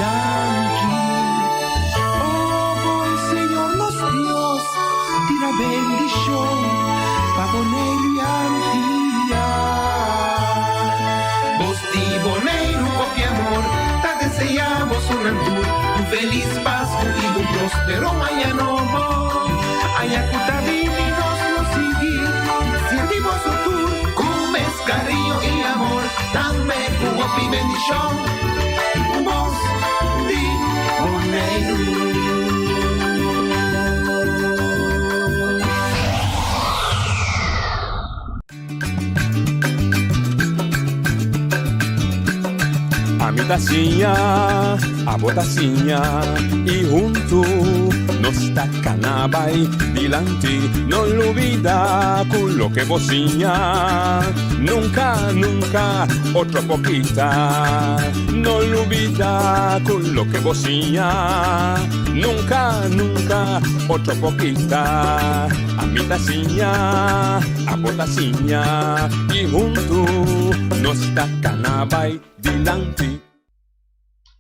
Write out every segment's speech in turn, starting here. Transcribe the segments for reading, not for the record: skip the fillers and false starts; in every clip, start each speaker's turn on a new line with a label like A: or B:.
A: tranqui. Oh, el Señor nos Dios, di la bendición, pa' ponerlo y antiar. Vos di boneiro con mi amor, te deseamos un tour, un feliz Pascua y un próspero año nuevo. Ayacuta divinos nos seguir, servimos su tour, con cariño y amor, dame tu y bendición. Vos di boneiro.
B: A mi tacinha, a botacinha e junto nos tacanabay dilante, no olvida con lo que vocinha, nunca, nunca otra poquita, no olvida con lo que vocinha, nunca, nunca otra poquita, a mi tacinha, a botacinha e junto nos tacanabay dilante.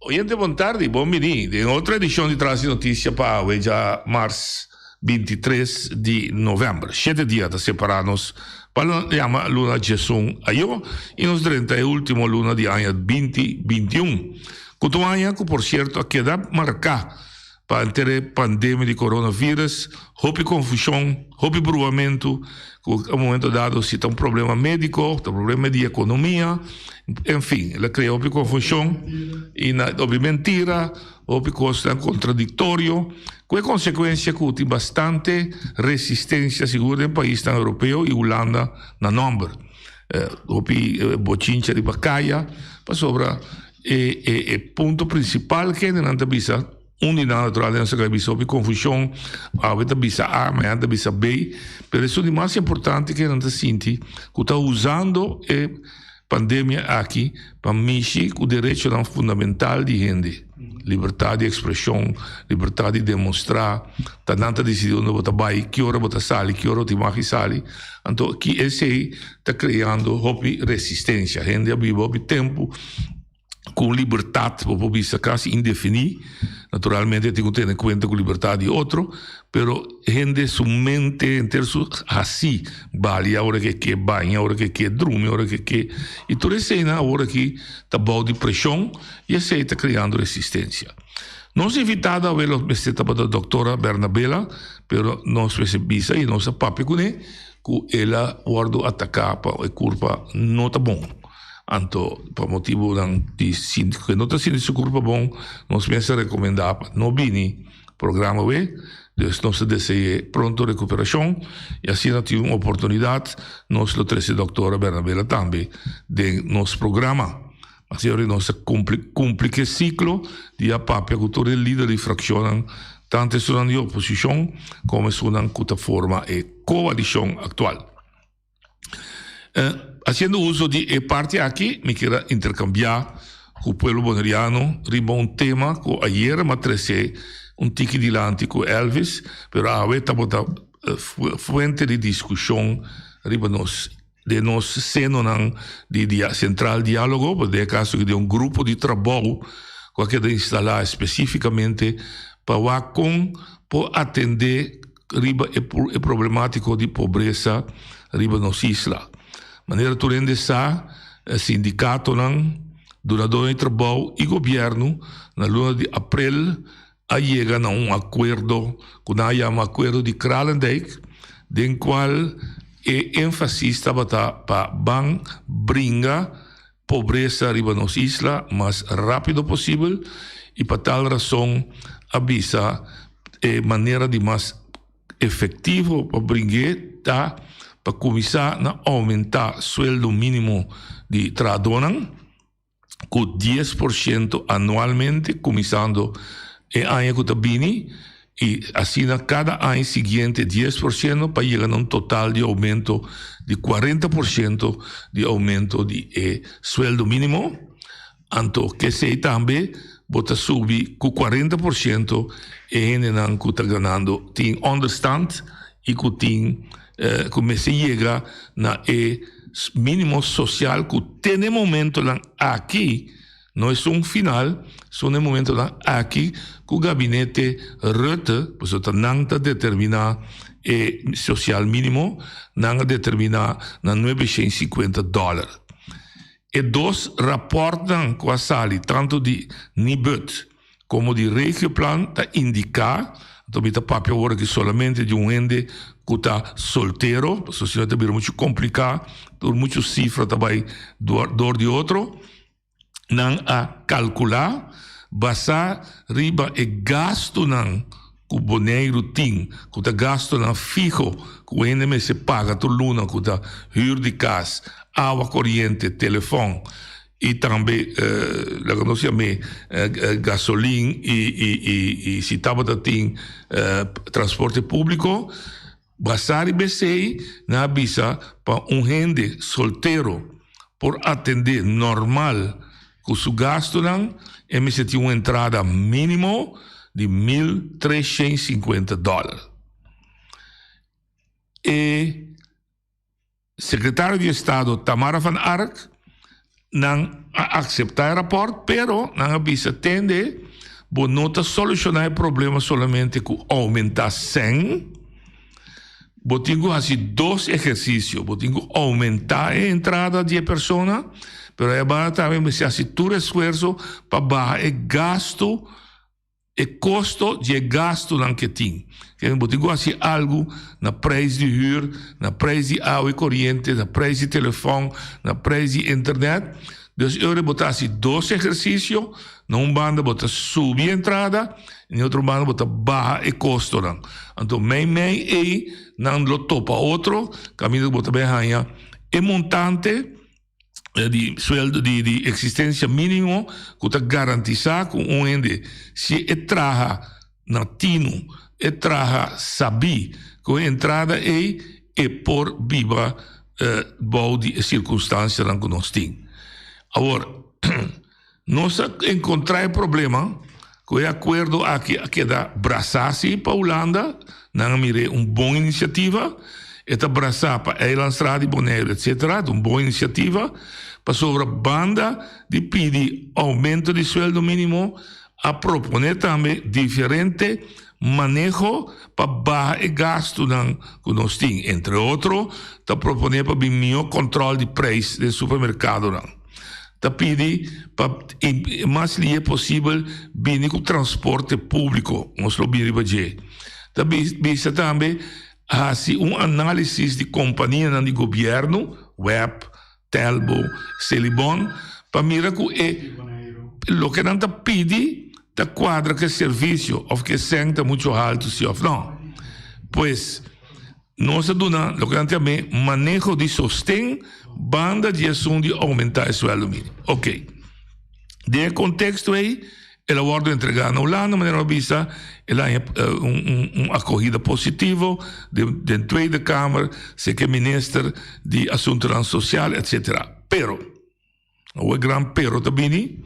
C: Oyente, buon tardi, buon venì. In altra edizione di Trasi Notizia para già marzo 23 di novembre. 7 giorni da separarnos para la luna Gesù a io e nos 30 e ultimo luna di anno 2021. Questo anno, che por cierto ha quedado marcado para la pandemia di coronavirus, houve confusione, houve bruamento, que a momento dado se tem problema médico, tem problema de economia, enfim, ela criou uma confusão e houve mentira, houve coisa contraditório, com a consequência que tem bastante resistência segura no país europeu e Holanda na nombre. Houve bochincha de bacaia, para sobre o ponto principal que não te avisa. Unidade natural nessa cabeça, houve confusão, houve bisa A, mas houve bisa B, mas isso é o mais importante que a gente sente, que está usando a pandemia aqui para mexer com o direito fundamental de gente. Liberdade de expressão, liberdade de demonstrar, está dando decidir onde você vai, que hora você sai, que hora você vai sair. Então, que esse está criando resistência. A gente vive tempo com liberdade, para poder quase indefinir. Naturalmente, tem que ter em conta com a liberdade de outro, pero gente, sua mente inteira, assim, vale a hora que banha, a hora que dorme, a hora que. E tudo isso é a hora que está bom de pressão e isso está criando resistência. Nós evitamos a ver os mestetas para a doutora Bernabela, pero nós percebemos e nós papi com ela, que ela guarda atacar para a culpa não está bom. Anto, por motivo de que não está sendo sua culpa bom, nós pensamos recomendar não vir programa B, nós desejamos pronto recuperação e assim nós temos uma oportunidade, nós o terceiro doutora Bernabela também, de nosso programa. Mas agora nós cumprimos o ciclo de a papia que todo líder de fração, tanto estudando de oposição, como estudando com a forma e coalição atual. Haciendo uso de parte aquí, me quiero intercambiar con el pueblo boneriano, riba un tema que ayer me traje un tiki delante con Elvis, pero ahora está fuente de discusión riba de nos seno de central diálogo, porque é caso de un grupo de trabajo que queda instalar específicamente para atender riba el problemático de pobreza riba nos isla. Maneira turende sa sindicato durador de trabalho e governo na luna de abril a chega a acordo que nós chamamos acordo de Kralendijk, den qual ênfase estava para brincar pobreza riba nos isla mais rápido possível e para tal razão avisa maneira de mais efetivo para brincar para começar a aumentar o sueldo mínimo de trabalhadores com 10% anualmente, começando em ano que está vindo, e assim a cada ano seguinte 10% para chegar a um total de aumento de 40% de aumento de sueldo mínimo. Então, que sei também, bota subir com 40% e não que está ganhando, tem understand e que tem como se chega na mínimo social que tem momento aqui não é final, só no momento aqui que o gabinete Rutte, portanto, não está determinar o social mínimo, não determinar na $950. E dois raportam com a sala, tanto de Nibud como de Regioplan, para indicar, então, está papel agora que solamente de ende que está solteiro, a sociedade está muito complicada, por muitas cifras também do de outro, não a calcular, basar riba e gasto não que o boneiro tem, que está gasto não fijo, que o ende se paga toda luna, que está huur de casa, água corrente, telefone, e também, nós chamamos gasolina e se estava tem transporte público, basar e BCI na avisa para gente solteiro por atender normal com seu gasto não, se tem uma entrada mínimo de $1.350. E secretário de Estado Tamara van Ark não aceitar o rapporto, pero não avisa tende, bo não está solucionar o problema solamente com aumentar 100, bo tenho assim 2 exercícios, bo tenho aumentar a entrada de pessoa, pero é bom também se assim todo esforço para baixar o gasto, o custo de gasto que tem. Bo tenho assim algo na preço de huur, na preço de água e corrente, na preço de telefone, na preço de internet. Então, eu vou botar assim 2 exercícios, num bando botar subir a entrada, em outro bando botar baixar o custo. Então, não lo topa outro, caminho botar bem ranha, e montante de sueldo de existência mínimo, que está garantizado com ende se traga na tino, traga sabi, com entrada e por viva bom de circunstância que nós temos. Agora, nós encontrar problema com o acordo aqui que dá braçar-se para a Holanda, não mire uma boa iniciativa, e abraçar para Eilandstraat, Bonaire, etc., uma boa iniciativa, para sobre a banda de pedir aumento de sueldo mínimo, a proponer também diferente manejo para baixar o gasto que nós temos. Entre outros, está proponer para melhor controle de preço do supermercado. Está pedir para, mais que é possível, vir com transporte público, nós lo bem fazer. Está vista também assim análise de companhia de governo, web, Telbo, Celibon, para mirar que o que não está pedindo, está quadra que serviço, ou que senta muito alto, se ou não. Pois, nós damos, o que não também, manejo de sostém, banda de assunto de aumentar o sueldo mínimo. Ok. De contexto aí, ela ordem entregar na Holanda, mas ela visa ela acolhida positiva da Tweede Kamer, sei que é ministro de Assuntos Sociais, etc. Pero, o grande pero também,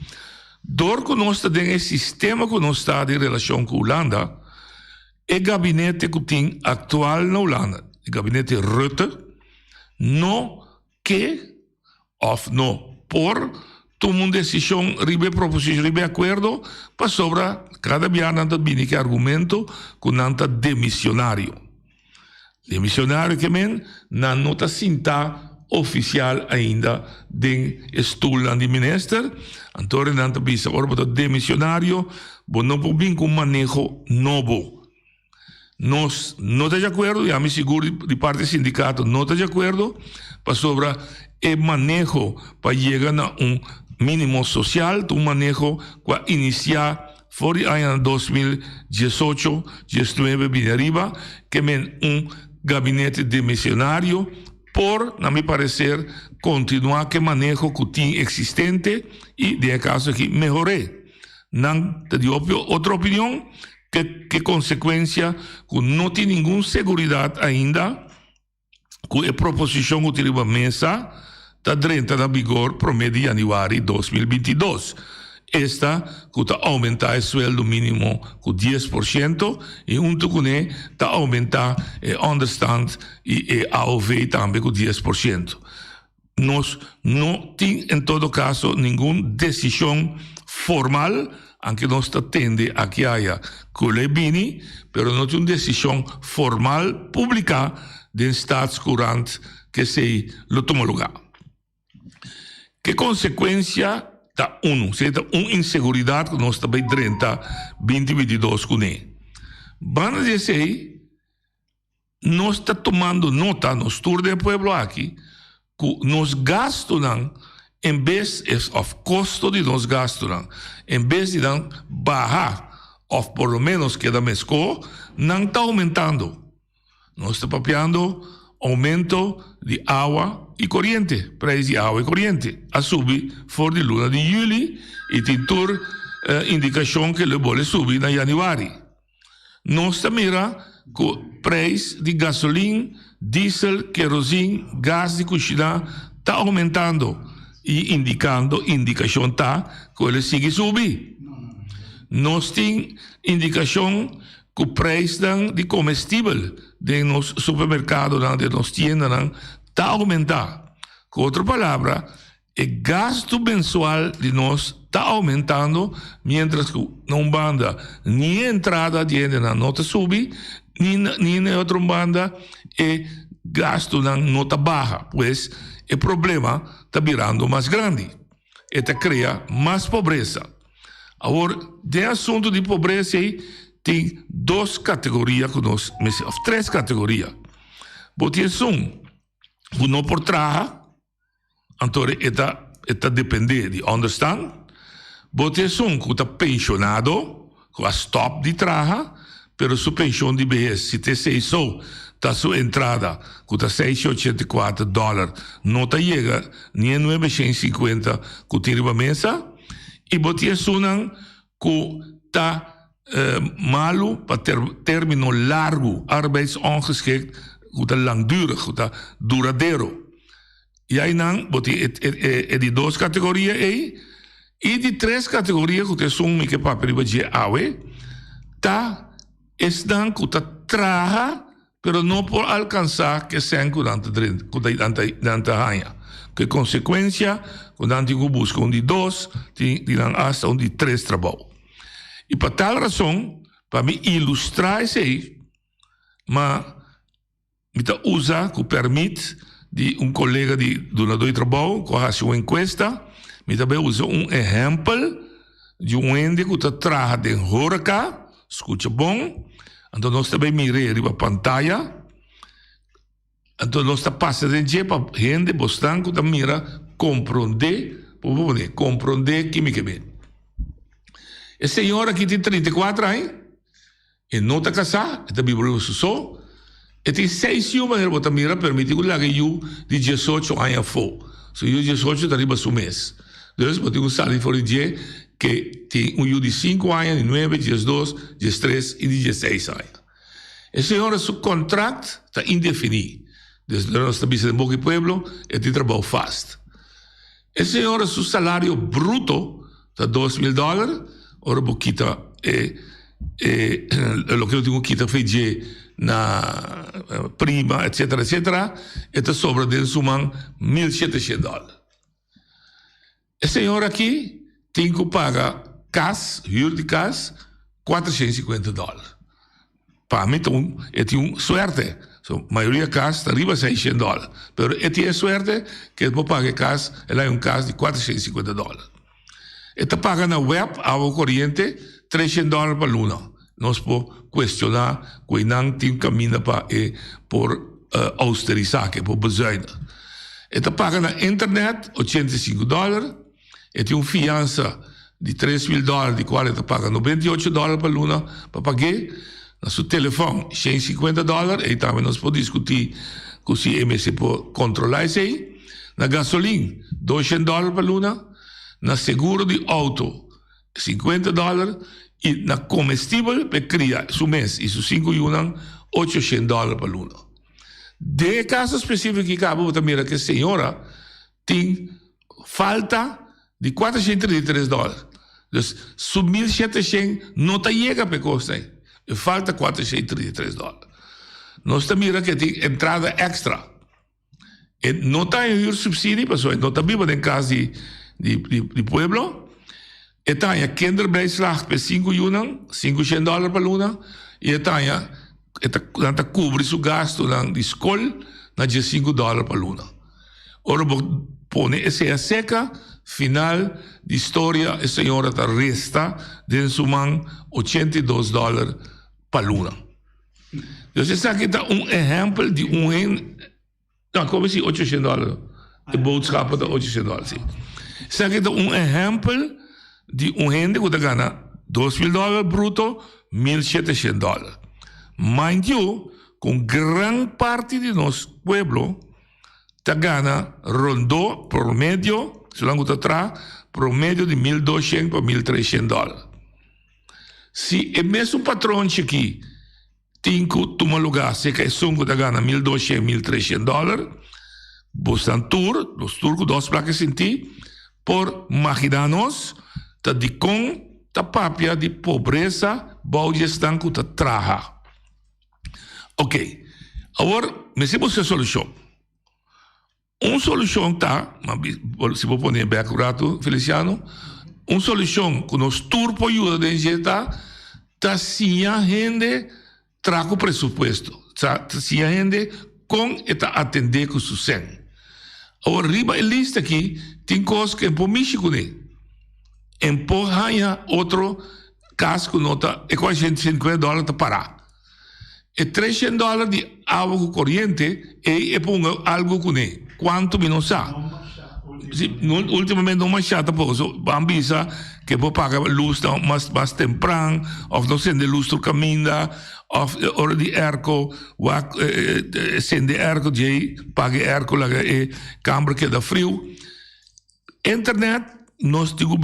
C: dor que nós temos esse sistema que nós está de relação com a Holanda, o gabinete que tem atual na Holanda, o gabinete Rutte, não que, ou não, por tomar uma decisão, ribe proposição, ribe acordo, para sobre cada dia não tem que argumento que não está demissionário. Demissionário que não está cinta oficial ainda de estudo de ministro, então não está bisa, agora demissionário, não pode vir com um manejo novo. Nós não estamos de acordo, e a mim seguro de parte do sindicato não está de acordo, para sobre o manejo para chegar a mínimo social, um manejo para iniciar fora do ano 2018, 19 bem arriba, que é gabinete demissionário, por, na meu parecer, continuar com o manejo que tem existente e, de caso aqui, melhorar. Não tem outra opinião, que consequência que não tem nenhuma segurança ainda, que a proposição que tirou a mesa está dentro da vigor promedio de janeiro de 2022. Esta que está aumentar o sueldo mínimo com 10% e junto com ele está aumentar o understand e AOV também com 10%. nós não temos, em todo caso, nenhuma decisão formal, aunque nós tende a que haya colebini, pero não tem uma decisão formal pública de Staatscourant que se lo toma lugar. Que consequência da seja uma inseguridade que nós também drenta 2022 com ele. Van dizer, nós está tomando nota, nos tour de pueblo aqui, que nos gastos em vez of custo de nos gastos, em vez de bajar, ou por lo menos que da mesco, não está aumentando. Nós está papeando aumento de água e corrente, preço de água e corrente. A subir for de luna de julho e tem tur indicação que ele pode subir na januário. Nós está mira que o preço de gasolina, diesel, querosene, gás de cozinha está aumentando e indicação está que ele sigue subir. Nós temos indicação que o preço de comestível de nos supermercados, de nos tiendas, está aumentando. Com outra palavra, o gasto mensual de nós está aumentando, mientras que não banda nem entrada de gente não está subindo, nem na outra banda o gasto não está baixa, pois o problema está virando mais grande. E está cria mais pobreza. Agora, de assunto de pobreza aí, tem duas categorias que nós, três categorias. Porque não por trabalho, então está depende de understand. Porque que está pensionado, que a stop de trabalho, pero sua pensão de vejez, se te sei só, está sua entrada, que está $684, não está chega nem 950 que tem na mesa, e porque que está malo para término largo, arbeidsongeschikt, que é langdurig, que é duradeiro. E aí não, é de duas categorias aí, e de três categorias, que são que papel de awe, tá, estão que traga, pero não por alcançar que se durante a que consequência, quando a gente busca de dois, tem hasta de três trabalhos. E por tal razão, para me ilustrar isso aí, mas me usa, que permite, de colega de donador de trabalho, que faz uma encuesta, me também usa exemplo de ende que trabalha de Horeca, escuta bom, então nós também miramos a pantalla, então nós está passando para gente bastante que mira compreender que me quer. Esse senhor aqui tem 34 anos, e não está casado, está vivendo só, e tem 6 anos, mas mira permite que eu de 18 anos for. Se eu 18 está arriba do mês. Então, eu tenho um salário for dia que tem um de 5 anos, de 9, 12, 13 e de 16 anos. Esse senhor, seu contrato está indefinido. Desde a nossa visa de Boca Pueblo, ele tem trabalho fast. Esse senhor, seu salário bruto está $2,000, ora boquita o que eu tenho que fazer na prima, etc, eta sobra de sumang $1,700. Esse senhor aqui tem que pagar huur de casa, $450. Para mim, ele tem sorte. A maioria casa está arriba $600. Mas ele tem sorte que ele pode pagar casa, ele é casa de $450. Ele paga na web, água corrente, $300 para luna. Nós podemos questionar que não tem caminho para por austerizar, que por bezuinen. Ele paga na internet $85. Ele tem uma fiança de $3,000, de qual ele paga $98 para luna para pagar. Na seu telefone, $150. E também nós podemos discutir se MC pode controlar isso aí. Na gasolina, $200 para luna. Na seguro de auto, $50, e na comestível, para criar, su mês e su 5 anos, $800 para luna. De caso específico que acabo de mirar que a senhora tem falta de $433. Então, su 1.700 não está chega para custa. Falta $433. Nós estamos mirando que tem entrada extra. não está em subsídio, pessoal, não está vivo em casa de pueblo. Está em kinderbijslag per 5 yunan, $500 per luna. E está cobre seu gasto na escola na $5 per luna. Ora, põe essa seca, final de história, a senhora resta de sumar $82 per luna. Então, esse aqui está exemplo de não, como assim, $800. De boodschap de $800, sim. Esse aqui está exemplo de gente que ganha $2.000 bruto, $1.700. Mind you, com grande parte de nosso pueblo, está ganha rondou promédio, se não está atrás, promédio de $1.200 para $1.300. Se é mesmo patrão aqui, tem que tomar lugar, se que é sungo da ganha $1.200, $1.300, bostan os turcos, 2 placas em ti, por imaginarnos, tá de com, tá papia de pobreza, balde estão que tá traja. Ok, agora, me se busca solução. Solução tá, se vou pôr bem acurado, Feliciano, solução que nós turpo ajuda de injetar, tá se a gente traga o presupuesto, tá se a gente com eta atender com sucesso. Agora, riba a lista aqui, tem coisas que por México, né? Empurra outro caso que nota, é quase $150 para parar. E $300 de água corrente, e põe algo com ele. Quanto me não sabe? Ultimamente não mais chata, pois, ambisa que vou pagar luz mais temprano, ou não sendo luz do caminho, ou hora de erco, sendo erco, paga erco, e câmara que dá frio. Internet, nós temos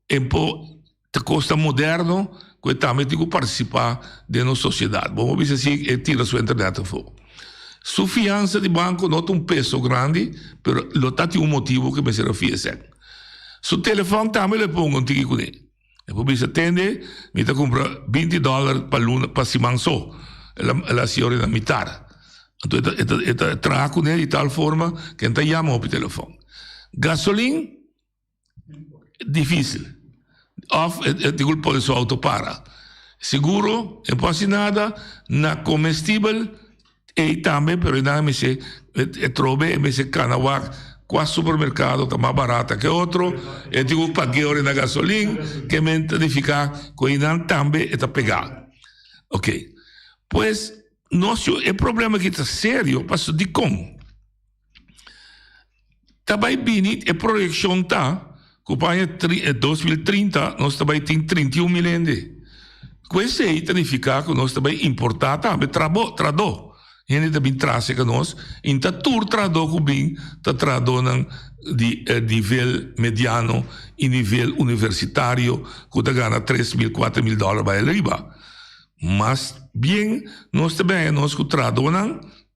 C: que costa moderno, que também temos que participar da nossa sociedade. Vamos ver se tira sua internet fora. Sua fiança de banco não tem peso grande, mas tem motivo que me se refere. Seu telefone também lhe põe um tique com ele. Depois atende, me compra $20 para luna, para se só. Ela senhora na metade. Então, traga com ele de tal forma que ele chama ao telefone. Gasolina, difícil. Digo, pode só auto para. Seguro, não pode nada. Na comestível, e também, mas não me se trobe, me se canawak, quase supermercado está mais barata que outro. Eu digo, paguei hora na gasolina, que me identificar com ele também está pegado. Ok. Pois, nosso problema que está sério, passo de como. Também bem, a projeção está, que para 2030, nós também temos 31 milhões. Com isso aí, significa que nós também importar também trador. Gente também traz que nós, então tudo trador que bem, está trador de nível mediano e nível universitário, que está ganhando $3.000, $4.000 para riba. Mas, bem, nós também, nós que trador,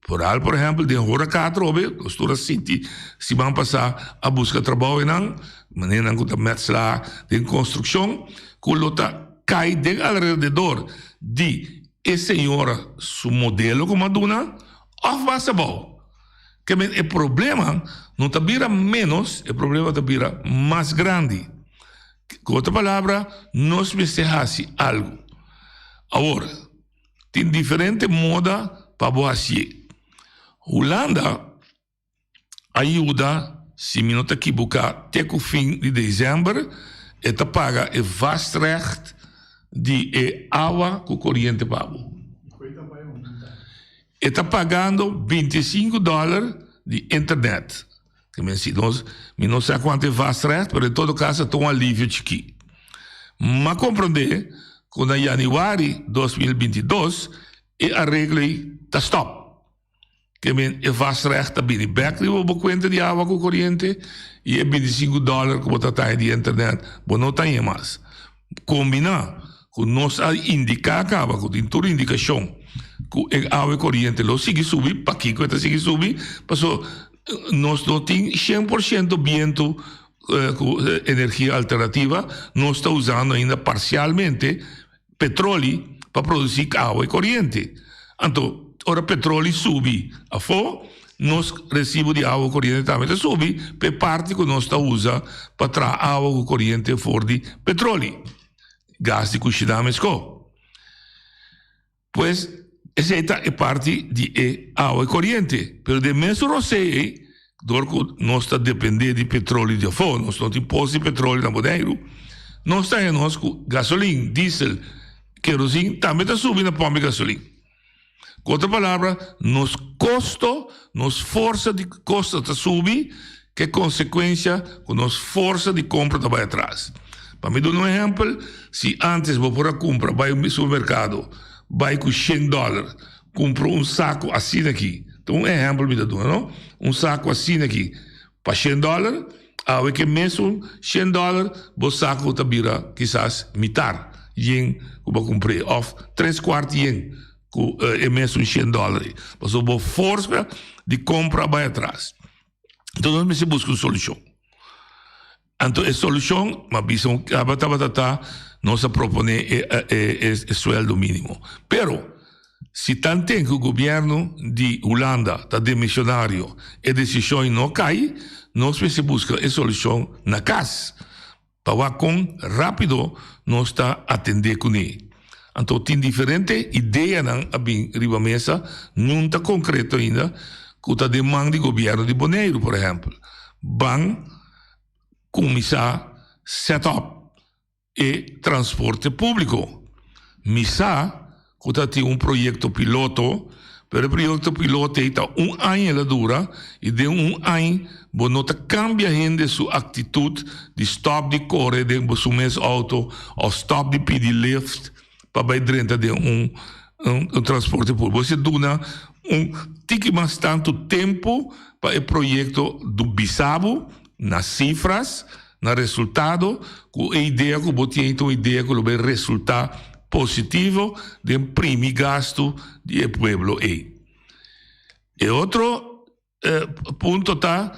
C: por exemplo, de hora 4, nós todos se vão passar a buscar trabalho, maneira que está metendo de construção, que está cai de alrededor de essa senhora, seu modelo como a dona, ou vai ser bom. Que o problema não está vira menos, o problema está vira mais grande. Com outra palavra, nós precisamos algo. Agora, tem diferente moda para fazer. Holanda ajuda, se me não está equivocado, até o fim de dezembro, está paga o vastrecht de água com corrente pago. Está pagando $25 de internet. Que me não sei quanto é vastrecht, mas em todo caso é um alívio aqui. Mas compreender que em janeiro de 2022 a regra está stop. Que é vastrecht está bem back de uma conta de água com corrente e é $25 como está de internet, mas não tem mais. Combinar com nós indicar acaba com toda indicação que a água corrente lo sigue subir para aqui que sigue subir, passou nós não tem 100% viento com energia alternativa, nós está usando ainda parcialmente petróleo para produzir água e corrente. Então, ora petróleo sube a fora, nos recibo de água corrente também está subi, per parte que nós está usa para trazer água corrente for de petróleo, gás de cuxidamesco. Pues, essa é parte de água corrente, pero de mesmo rosé, dorco nós está dependendo de petróleo de fogo, nós não temos posto de petróleo na boneiro, nós está nós com gasolina, diesel, querosene, também está subindo a pompa de gasolina. Com outra palavra, nos custo, nos força de custo está subir, que é consequência com nos força de compra está vai atrás. Para me dar um exemplo, se antes vou por a compra, vai no supermercado, vai com $100, compro saco assim aqui. Então, um exemplo me dá, não? Saco assim aqui, para $100, ao que mesmo $100, o saco está vira, quizás, metade, yen, que eu comprei, ou 3/4 yen. É mesmo $100. Mas a força de compra vai atrás. Então, nós se busca uma solução. Então, a solução, mas visão que nós propõe é sueldo mínimo. Pero, se tanto que o governo de Holanda está demissionário e a decisão não cai, nós se busca a solução na casa. Para com rápido, nós está atender com ele. Então, tem diferente ideia na riba mesa, não está concreto ainda, que está demanda do governo de Bonaire, por exemplo. Vão começar a set-up e transporte público. Misa, que está tem um projeto piloto, pero o projeto piloto está ano ela dura, e de ano, você não cambia ainda sua atitude de stop de correr de seu mesmo auto, ou stop de pedir lift, para dentro de transporte público. Você dá tique mais tanto tempo para o projeto do bisabo, nas cifras, no resultado, com a ideia que você tem uma ideia que vai resultar positivo de imprimir gasto do povo. E outro ponto está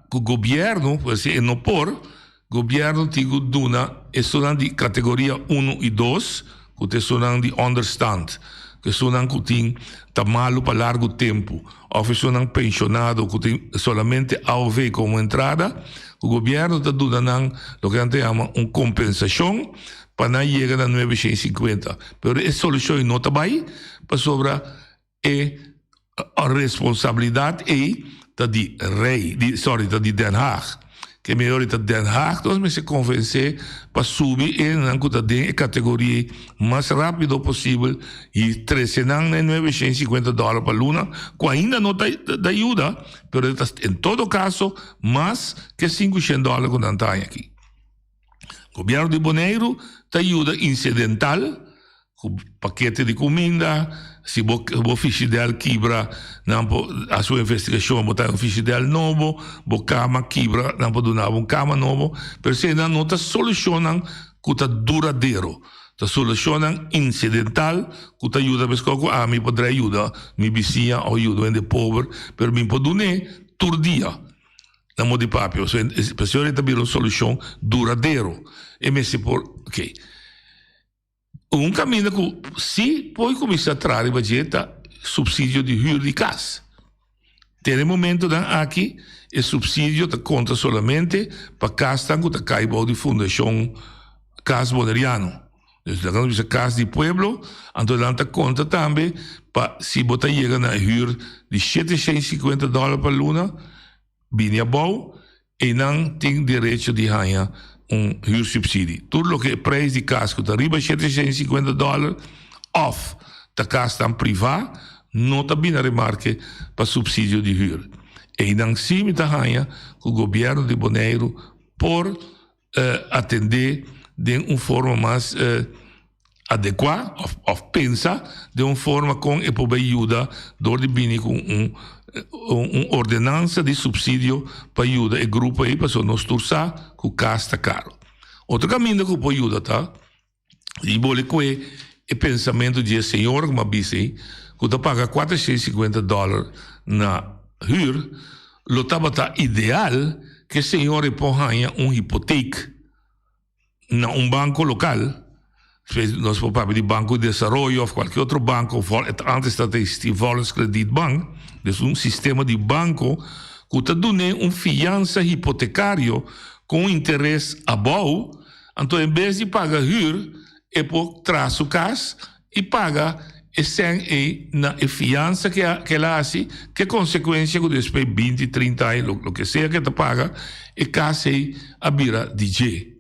C: que o governo, você não por, o governo tem que dar de categoria 1 e 2, que são de understand, que são que tem malo para largo tempo, ou são pensionado que tem solamente AOV como entrada, o governo está dando o que a gente chama uma compensação para não chegar a 950. Mas a solução não está bem, para sobre a responsabilidade de Den Haag. Que melhor está Den Haag, nós me se convencer para subir em categoria mais rápido possível e $350 para Luna, que ainda não dá ajuda, mas em todo caso, mais que $500 que não está aqui. O governo de Bonaire está ajuda incidental, com paquete de comida, se o fiscal quebra a sua investigação, botar fiscal novo, o cama quebra, não pode dar cama novo, mas se não está solucionando que está duradouro, está solucionando incidental, que está ajuda a mim poder ajudar, minha vizinha ou ajuda em pobre, mas mim pode dar todo dia. Na modo de papel, a pessoa está vendo uma solução duradouro. E me se por, ok. Um caminho que, se pode começar a trazer subsídio de huur de casa. Tem momento aqui, o subsídio conta somente para casa que cai de fundação Casa Bonaireano. Então, a casa de pueblo, então conta também para se botar chega na huur de $750 por luna, vinha bom, e não tem direito de ganhar huursubsidie. Tudo o que é preço de casa que está arriba $750 off da casa privada, não está bem a remarque para subsídio de huur. E não sim está ganha que o governo de Bonaire por atender de uma forma mais adequada, ou pensa de uma forma com e poder ajudar door de bem com ordenança de subsídio para ajudar o grupo aí para nós torçar que o casa está caro. Outro caminho que pode ajudar, tá? E vou que é pensamento de senhor que me disse que está paga $450 na huur, lo estava ideal que o senhor possa ganhar uma hipoteca na banco local, Nós podemos de Banco de Desarrollo ou qualquer outro banco, antes da Volkskredietbank, é sistema de banco que está dando fiança hipotecário com interesse abaixo. Então, em vez de pagar huur, é por trás o caso e paga sem na fiança que ela faz, que consequência que depois 20, 30 anos, o que seja que te paga, e caso a vira DJ.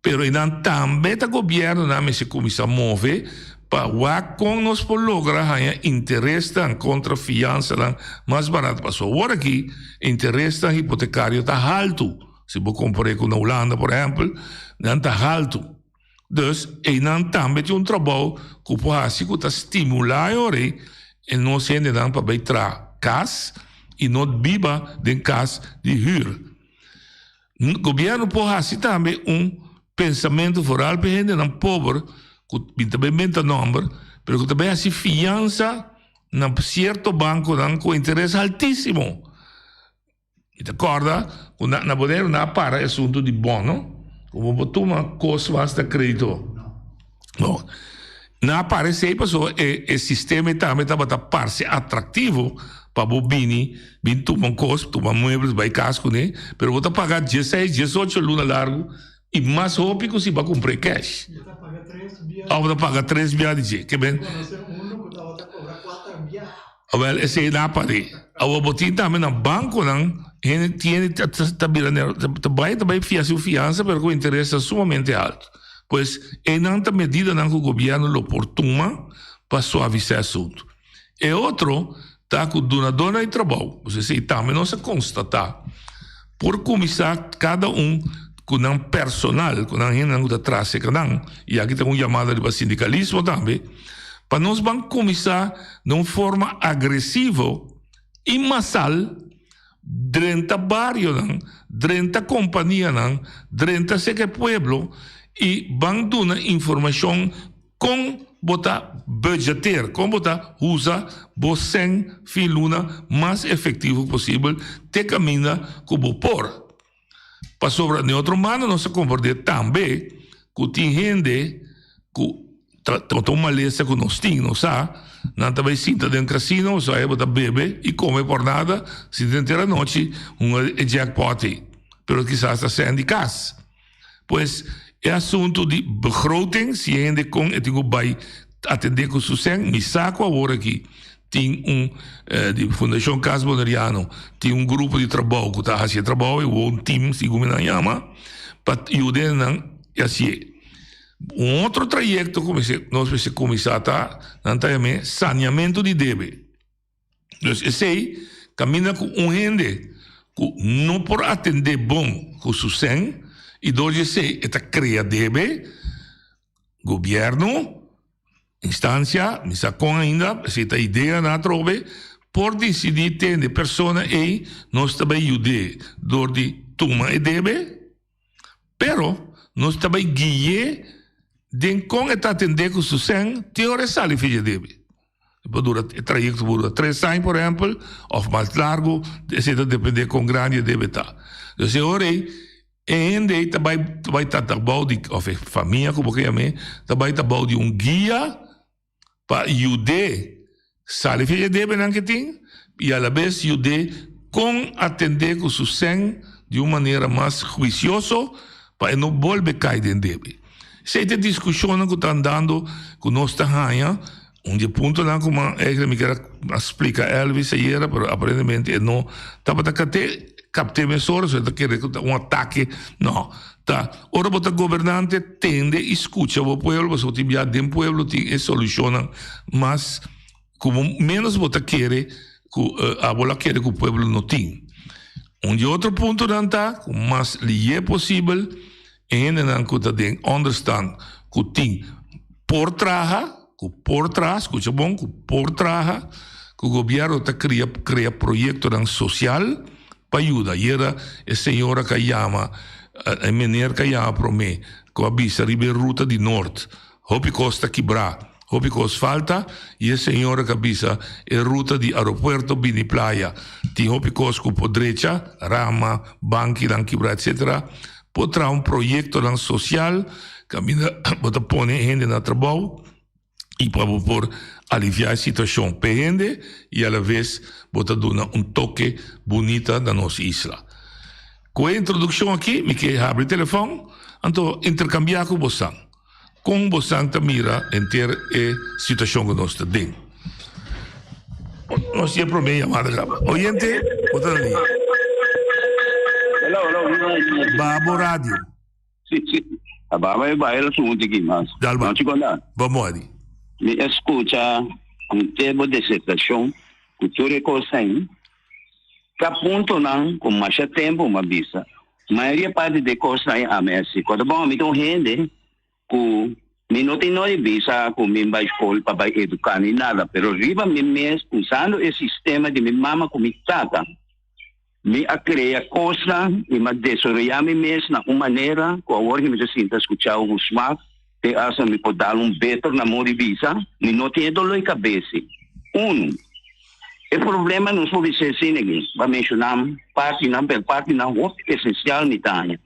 C: Pero ainda também o governo se começa a mover para com nós por lograr interesse contra fiança mais barato. Passou agora aqui, interesse hipotecário está alto. Se você comparar com a Holanda, por exemplo, não está alto. Dus, ainda também tem trabalho que pode estimular e não se ainda para entrar casa e não viva de casa de huur. O governo pode também pensamento foral para gente não pobre, que também menta número, mas que também há fiança em certo banco com interesse altíssimo. E te acorda, na poder não para é assunto de bono, como toma custo basta crédito. Não. Não aparece aí, pessoal, o sistema também está para ser atrativo para o bini tomar custo, tomar muebles, vai casco, né? Mas você pagar 16, 18 luna largo, e mais rápido que você vai comprar cash.
D: Você paga 3 bias.
C: Você paga 3 bias de que bem? Well, esse é na parede. O botin também no banco, tem também fiança, mas o interesse é sumamente alto. Pois, é nanta medida que o governo lo portuma para suavizar o assunto. E outro, tá com donador de trabalho. Você também não se constatar. Por começar, cada com um personal, com a gente que atrás, e aqui tem uma chamada de sindicalismo também, para nós vamos começar de uma forma agressiva e massal, dentro do bairro, dentro da companhia, dentro do pueblo, e vamos dar informação com botar budgeter, com botar usa você filuna mais efetivo possível, te caminha como por. Para sobre de outro mano, nós compreender também que tem gente que tem uma lista que nós temos, não também sinta dentro do casino, só é botar bebe e come por nada, se dentro da noite, jackpot. Pero quizás está sendo de casa. Pois é assunto de begroting, se ainda com, eu tenho que atender com sucesso, me saco agora aqui. Tem de Fundação Casa Bonariano, tem grupo de trabalho que está fazendo trabalho, e time, segundo me chama, para ajudar assim. Outro trajeto que nós precisamos começar a saneamento de débito. Então, esse aí caminha com gente que não por atender bom com sucesso, e dois esse é cria débito, governo, instância, me sacou ainda, essa ideia na trobe, por decidir ter pessoas e nós também ajudamos, dor de toma e debe, pero nós também guiamos de como está atender com o sucesso, tem hora sale filha debe. Dura trajeto dura 3 anos, por exemplo, ou mais largo, isso depende com grande debe estar. Então, hora ainda também está trabalho de família, como que chama, também trabalho de guia para ajudar, sabe filha debe não que tem, e a la vez ajudar com atender com o sucesso de uma maneira mais juiciosa, para não voltar a cair em débito. Essa é a discussão que está andando com nós também, onde ponto lá como me quer explicar Elvis ayer, mas aparentemente não estava até captar mesores, está querendo ataque, não. Tá, ora o governante tende escuta o povo, você tem já dentro do povo tem soluciona, mas como menos você quer, a bola quer que o povo não tem. Outro ponto não está, mas lhe é possível, não que tem understand que tem por trás, escuta bom, que por trás, que o governo está cria projeto social para ajudar. E era a senhora que chama a menina que chama para mim, que avisa Ribeira Ruta de Norte, hopi costa quebrar, hopi costa falta, e a senhora que avisa a ruta de aeroporto Bini Playa, tem hopi costa por direita, rama, banque, quebrar, etc. Potrá projeto social camina, bota pone gente na trabalho e para por aliviar a situação para gente e a la vez bota dar toque bonita da nossa isla. Com a introdução aqui, me quer abrir o telefone, então intercambiar com você. Com você mira inteira a situação que nós estamos dentro. Nós temos problema chamada grava. Oyente, bota ali.
D: Hello.
C: Babo rádio.
D: Sì. Ababa e baile su un tiki mas.
C: Dalba.
D: Non ci guarda.
C: Vamos ali.
D: Mi escucha un tempo de situação, cultura e coisa. Que aponto não, com mais tempo, uma bisa. Maioria parte de coisa aí a Messi. Quando bom, me dão rende, com me não tem nada bisa, com me vai escola para educar nem nada. Pero riba me mes usando esse sistema de me mama com me tata. Me a criar coisa e me desenvolver me mes na uma maneira com a hora que me sinta escutar o smak, te asa me pode dar better na mão de bisa, me não tem dor de cabeça. O problema não pode ser assim, vai mencionar parte não essencial me tanha.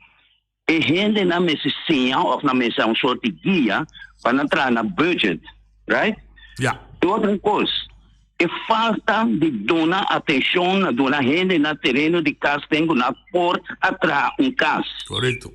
D: E gente na mesa ou na mesa um sorte de guia para entrar na budget, right?
C: Yeah.
D: E outra coisa, é falta de dona atenção, dona gente na terreno de casa tenho na porta atrás casa.
C: Correto.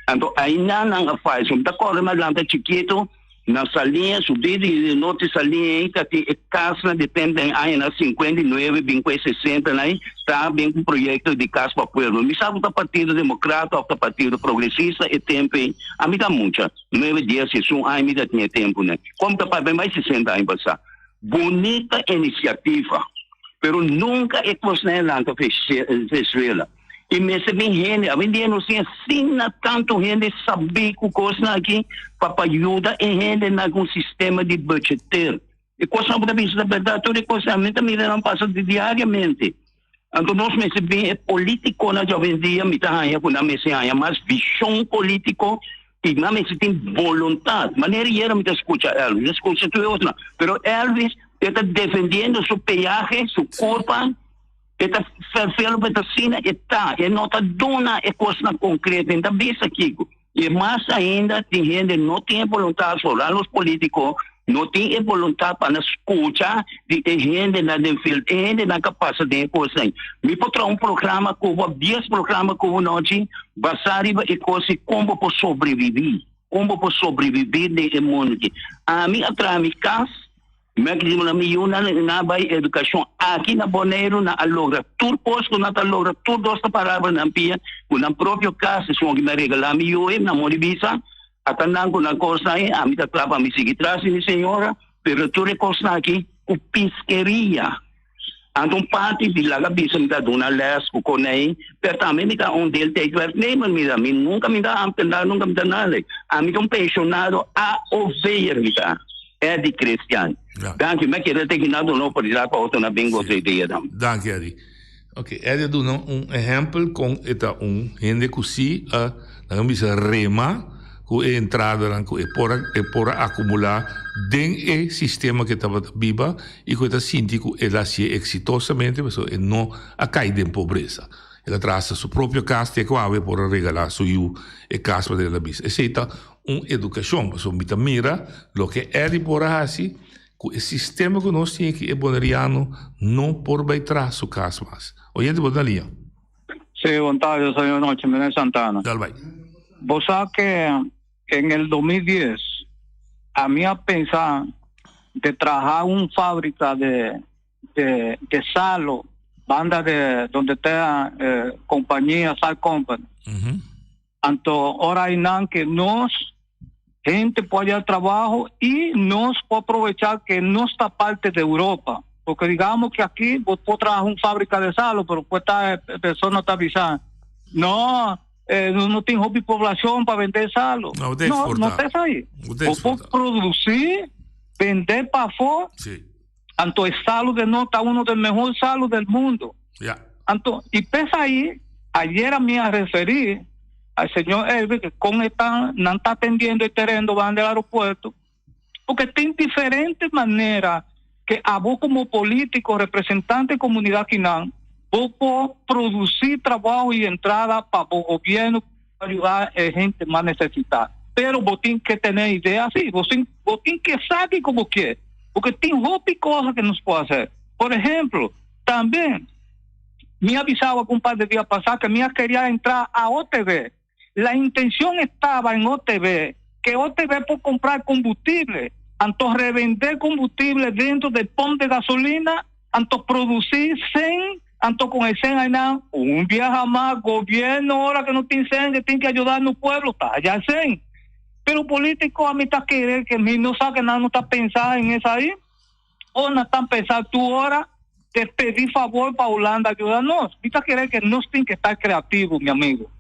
D: Então aí não faz, um acordo mas lá chiquito na salinha subir de noite salinha que casa depende aí na 59, 60 aí tá bem com projeto de casa para o povo. Me sabe do Partido Democrata ou do Partido Progressista e tempo a mim dá muita 9 dias se são aí me dá tinha tempo né. Como tá para mais 60 anos passar. Bonita iniciativa, pero nunca é coisa lá que fez e mesmo bem gente, a gente não se ensina tanto gente saber que coisa aqui para ajudar a gente no sistema de budgeteiro. E coisa não pode ser verdade, toda coisa a gente não passa diariamente. Então nós mesmo bem é político na jovem dia, me tá aí com a mesa mas visão político e não mesmo tem vontade. Maneira era me escuta Elvis, escuta tu outra, pero Elvis está defendendo seu peaje, seu corpo. Eta felo betacina e nota dona e coisa concreta ainda bem aqui e mais ainda tem gente não tem vontade falar os políticos não tem vontade para escutar de gente na gente na capacidade de coisa me pode um programa como 10 programa como noite basado e coisa como para sobreviver de mundo a mim atrás minha casa mesmo na minha na educação aqui na Bonaire na alogra tudo posto na alogra tudo esta palavra na pia na próprio caso são que me regalar eu na moribisa atendendo com a coisa aí a mim tá para me seguir atrás minha senhora pero tudo é coisa aqui o pesqueria então parte de lá bisa me dá dona les o conei pero também me dá del tem que nem me nunca me dá nunca me dá nada a mim tô apaixonado a ouvir me dá é de cristiano. Dank je, maar ik heb het nou nog voor die auto naar bingo ideia dan.
C: Dank je, Eddie. Oké, Eddie doet een exemplo com eta gente que si na misa rema com a entrada dan com por acumular den e sistema que estava biba e que está sintico ela se exitosamente, mas não a cair em pobreza. Ela traz sua própria casa que vai por regalar sua casa dela bis. Essa educação, mas o mira lo que é de por assim, o sistema que nós temos aqui é boneriano não por vai trás sua casa mais. Oyente, boa noite.
E: Sí, buenas tardes, señor Noche, Menez Santana.
C: Dale, bye.
E: Vos sabés que en el 2010 a mí a pensar de trabajar una fábrica de salo, banda de donde está compañía Sal Company. Entonces, ahora hay que nos gente puede ir al trabajo y nos puede aprovechar que no está parte de Europa. Porque digamos que aquí vos podés trabajar en una fábrica de salo, pero pues esta persona está avisando. No tem hobby población para vender salo.
C: No
E: está ahí. Vos podés producir, vender para afuera.
C: Sí.
E: Entonces, el salo de nota uno del mejor salo del mundo.
C: Yeah.
E: Entonces, y pesa ahí, ayer a mí a referir al señor Elvis que con esta no está atendiendo el terreno van del aeropuerto, porque tiene diferentes maneras que a vos como político, representante de comunidad quinán, vos podés producir trabajo y entrada para el gobierno para ayudar a gente más necesitada. pero vos tienes que tener ideas así, vos tienes que saber como que, porque tiene cosas que nos puede hacer. Por ejemplo, también me avisaba un par de días pasados que me quería entrar a OTV. La intención estaba en OTV, que OTV por comprar combustible, tanto revender combustible dentro del pump de gasolina, tanto producir CEN, tanto con el CEN, un viaje más, gobierno ahora que no tiene CEN, que tiene que ayudar a los pueblos, está allá el CEN. Pero políticos a mí está querer que no sabe nada, no está pensando en eso ahí, o no están pensando tú ahora de pedir favor para Holanda ayudarnos. Está querer que no tienen que estar creativos, mi amigo.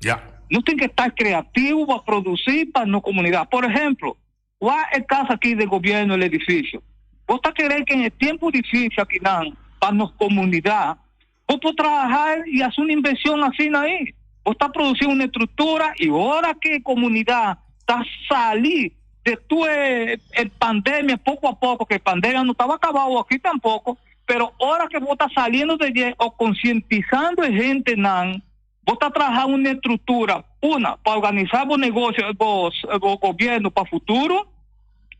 E: No tienen que estar creativos para producir para nuestra comunidad. Por ejemplo, ¿cuál es el caso aquí del gobierno, el edificio? Vos está querer que en el tiempo difícil aquí, para nuestra comunidad, vos podés trabajar y hacer una inversión así ahí. Vos está produciendo una estructura y ahora que comunidad está salir de tu pandemia poco a poco, que la pandemia no estaba acabado aquí tampoco, pero ahora que vos estás saliendo de allí o concientizando a gente, vos estás trabajando una estructura, una, para organizar vos negocios, vos gobierno para futuro,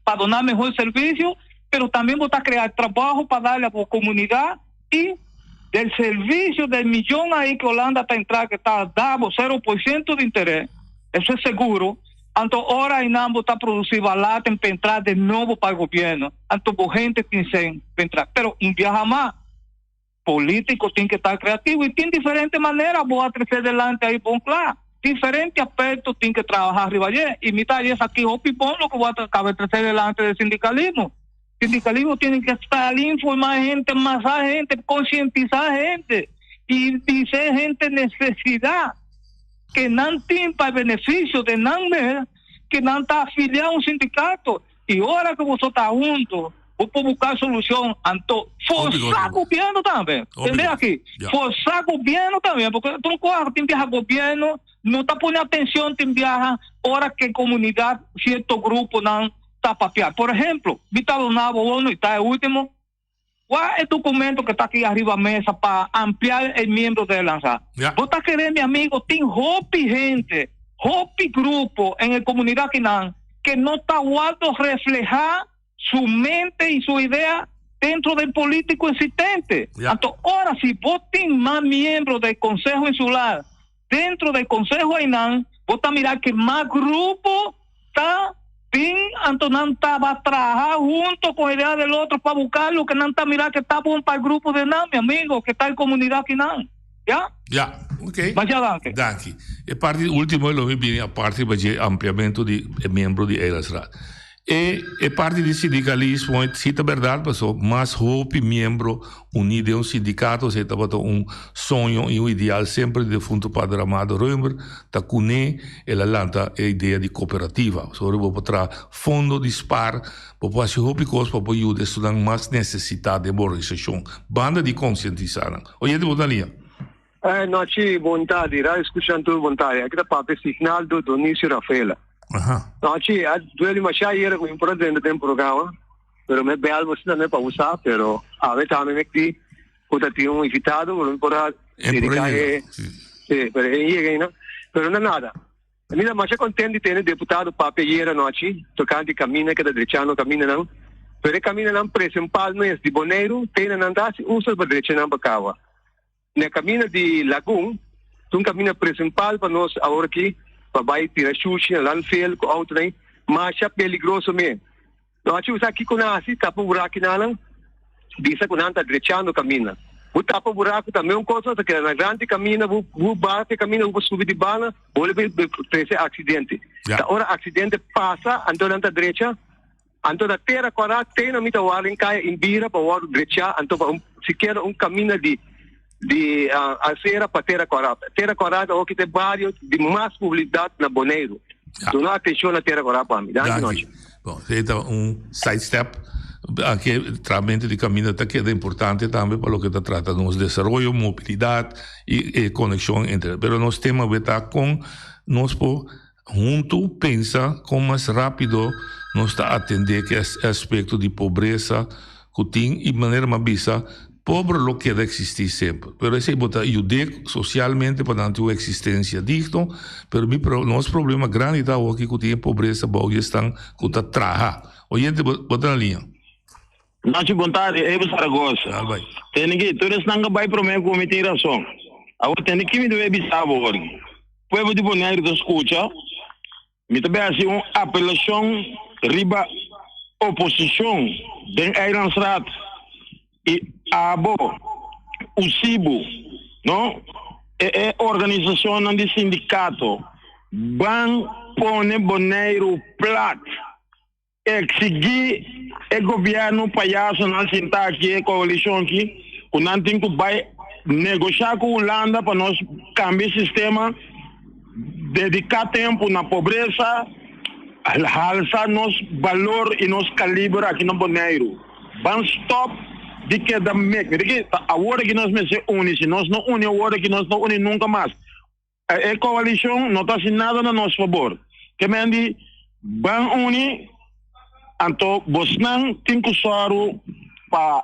E: para donar mejor servicio, pero también vos estás creando trabajo para darle a vos comunidad y del servicio del millón ahí que Holanda está entrando, que está dando 0% de interés, eso es seguro. Anto ahora en ambos está producido balata para entrar de nuevo para el gobierno. Anto vos gente tiene para entrar. Pero un viaje más. Políticos tienen que estar creativos y tienen diferentes maneras. Vos a crecer delante ahí, bon, claro. Diferentes aspectos tienen que trabajar arriba allí. Y mi taller es aquí, lo que voy a crecer delante del sindicalismo. Sindicalismo tiene que estar informar gente, masar gente, concientizar gente y dice gente necesidad que no tienen para beneficio de nadie, que no está afiliado a un sindicato. Y ahora que vosotros estás juntos, vos podés buscar solución, anto forzar gobierno también. ¿Entendés aquí? Forzar gobierno también, porque tú no cojas, te viaja gobierno, no está poniendo atención, te viaja, ahora que comunidad, cierto grupo no está papear. Por ejemplo, Vita Donavo, bueno, y está el último. ¿Cuál es el documento que está aquí arriba de la mesa para ampliar el miembro de lanza? Vos estás queriendo, mi amigo, tiene hopi gente, hopi grupo en la comunidad que no está guardando reflejar su mente y su idea dentro del político existente. Entonces, ahora, si vos tienes más miembros del Consejo Insular dentro del Consejo Ainán, vos estás mirando que más grupo está Antonán va a trabajar junto con la idea del otro para buscar lo que no está mirando que está bueno para el grupo de NAN, mi amigo, que está en comunidad aquí NAN.
C: Ya, ok.
E: Mas danke.
C: Danke. E parte ultimo lo mi bini a parte per ampliamento di membro di Elasrat. E parte di sindicalismo, cita verdade, pessoal, mas hope membro unido a um sindicato, se estava sonho e ideal sempre de fundo Padre Amado Römer, tá cune ela lanta a ideia de cooperativa. Sobre vou botar fundo de spar, para fazer hope coisas para ajudar estudar mais necessidade de organização. Banda de conscientização. Oye, de botalia.
F: Noite, boa tarde. Era escutando boa tarde. Aqui tá papo signal do Dionísio Rafaela. Noche, duele más ayer con importante del programa, pero me ve algo así también para usar, pero a veces también me di, puta tiene un invitado, pero no puedo dedicar, sí, pero llega, ¿no? Pero no nada. Mira, más contento de tener deputado para ayer noche, tocando camina que está derechando camina não, pero camina não principal mes de Boneiro, tem na andar usa para derechar para Cawa. Na camina de Lagoon, tu camina principal para nós agora aqui. Para tirar chucha, landfill, com auto nem, mas é perigoso mesmo. Nós temos aqui com nós, tapa o buraco não, diz que não está derechando caminho. O tapa o buraco também coisa que na grande caminho, o bate caminho, o subir de bala, pode ter acidente. Agora acidente passa, então não está derecha, então a terra corada tem na mitad hora em caia em bira para o derecha, então sequer caminho de acera para terra corada. Terra corada é o que tem vários de mais publicidade na Boneiro. Então não atenção na terra corada para mim.
C: Bom, então sidestep aqui tratamento de caminho está que é importante também para o que está tratando nos desenvolvimento, mobilidade e conexão entre. Pero nos tema vai estar com nós por junto pensa como mais rápido nos está atender que é aspecto de pobreza que tem e maneira mais bisa pobre lo queda existir siempre. Pero ese bota ayudar socialmente para dar tu existencia digno, pero nuestro problema grande está aquí que tiene pobreza, porque están con la traja. Oyente, bota na linha.
G: Nachi vontade, Evo Saragossa. Tem que, tu não vai para o meu comitê de ação. Agora tem que me doer bisavo hoje. Povo de Bonaire da escuta, me também assim uma apelação riba oposição den Eilandsraad e abo o SIBO, não? É organização de sindicato ban pone Bonaire plat exigir o governo palhaço na sentar aqui a coalição aqui o não tem que vai negociar com a Holanda para nós cambiar o sistema, dedicar tempo na pobreza, alçar nosso valor e nosso calibre aqui no Bonaire. Vamos stop de que da MEC. A hora que nós nos unimos, se nós não unimos, a hora que nós não unimos nunca mais. A coalição não está assim nada a nosso favor. Que me diz, vamos unir, então, você não tem que usar para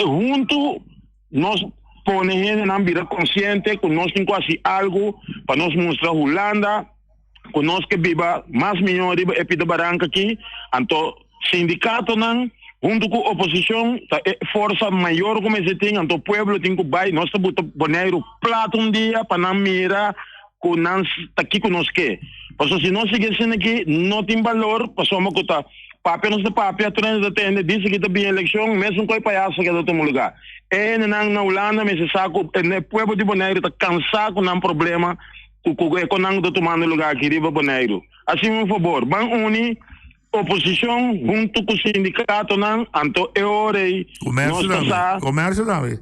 G: junto, nós põe gente na vida consciente que nós temos quase algo para nós mostrar a Holanda que nós que viva mais melhor de Epida Barranca aqui então sindicato não junto com a oposição força maior como esse tem então o povo tem que vai nós estamos Bonaire plato dia para não mirar que nós está aqui conosco porque se nós seguimos aqui não tem valor passamos que está papel não se papel trans da tenda disse que também eleição mesmo com o palhaço que é do teu lugar na Holanda me se saco o povo de Bonaire está cansado com um problema com não do tomando lugar aqui de Bonaire assim por favor vão unir oposição junto com o sindicato não então é hora aí
C: comércio também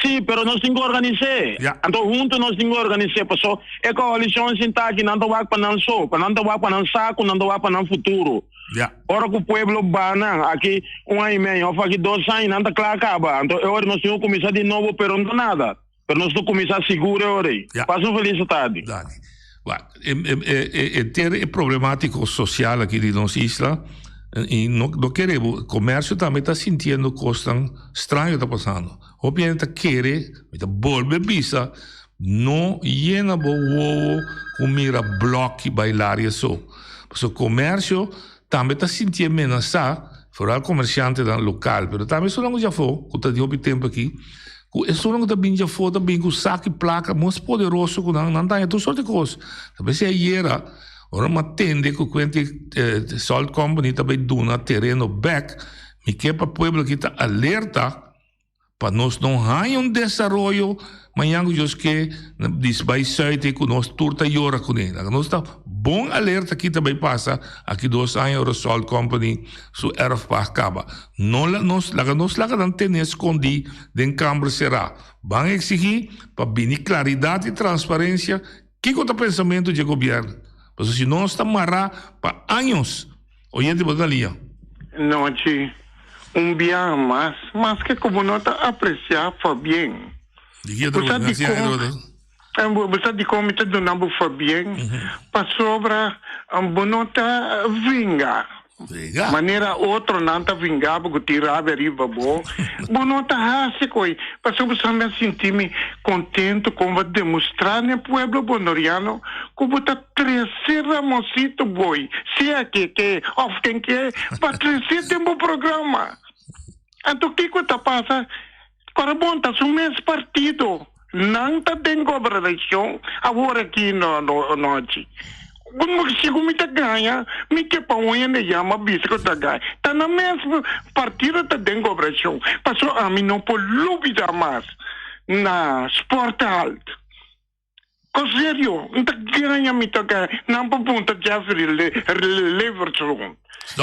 G: sim, pero nós temos que organizar. Então, juntos nós temos que organizar. Porque a coalição está aqui, não vai para não só, não vai para não saco, não vai para não futuro. Ora que o povo vai aqui, 1 ano e meio, aqui 2 anos, não está claro acaba. Então, agora nós temos que começar de novo, pero não nada. Pero nós temos que começar seguro agora. Passa uma feliz tarde.
C: É problemático social aqui de nossa isla. E não queremos, o comércio também está sentindo coisas estranhas está passando. Obviamente quer, volve visa, não llena o com mira bloco bailar e isso. Porque o comércio também está sentindo ameaçado, fora o comerciante da local, mas também só não já foi, que está de outro tempo aqui, que só não está bem já foi, também com saco e placa mais poderoso que não tem toda sorte de coisas. Também se era ora uma tende que o Salt Company também dona terreno back, me quer para o povo que está alerta para nós não ter desenvolvimento, mas eu que diz vai sair que nós turta llora com ele. Nós está bom alerta que também passa aqui 2 anos o Salt Company su erf para acaba. Nós não tem escondido den câmara será. Vão exigir para vir claridade e transparência que é o pensamento do governo. Porque se não está amarrado para anos, oyente botar ali.
H: Não, bem mas que como não está apreciar foi bem. Você de como está dando foi bem, para sobra não está vingar. Maneira outra não está vingar porque tirar a riba boa. Não está assim coi. Para sobre me sentir-me contente com o demonstrar no povo bonoriano como está crescer a mocito boi. Se é que often que para crescer tem um programa. Então o que está passando? Agora está o mesmo partido. Não está tem governação agora aqui no se como está ganha, me que para onde ele chama bisco está ganha. Está na mesma partido está tem governação. Passou a mim não por dúvida mais na esporte alto. Com sério, não está ganha me está ganha. Não para ponta Jeffrey Leverton.